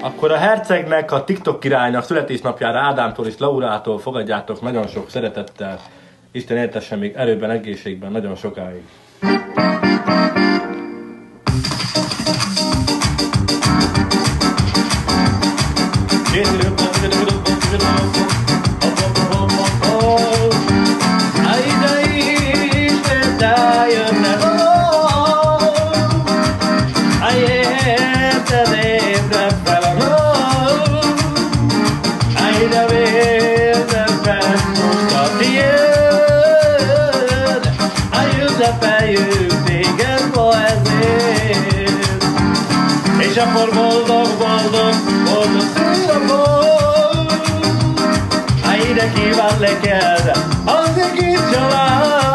Akkor a hercegnek, a TikTok királynak születésnapjára Ádámtól és Laurától fogadjátok nagyon sok szeretettel. Isten éltessen még erőben, egészségben nagyon sokáig. És akkor boldog színapod, ha ide kíván neked az egész család.